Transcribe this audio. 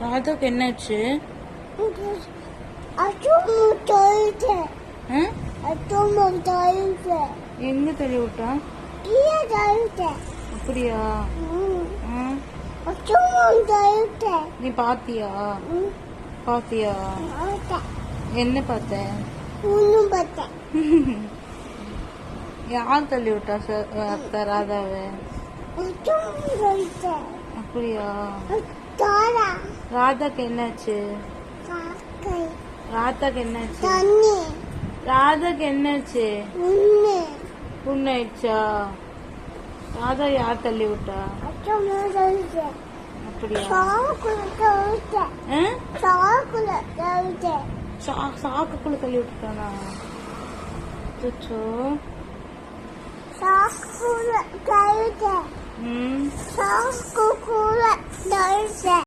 ராதாக்கு என்னாச்சு? எங்க தள்ளி விட்டா? அப்படியா? நீ பாத்தியா? பாத்தியா? என்ன பார்த்த? யார் தள்ளி விட்டா அத்தை ராதாவை? அப்படியா? ராதாக்கு என்னாச்சு? ராதாக்கு என்னாச்சு? ராதாக்கு என்னாச்சு? புண்ணாயிடுச்சா? ராதா யார் தள்ளி விட்டா? அப்படியா? சாக்குக்குள்ள தள்ளி விட்டுட்டானா? சாக்குக்குள்ள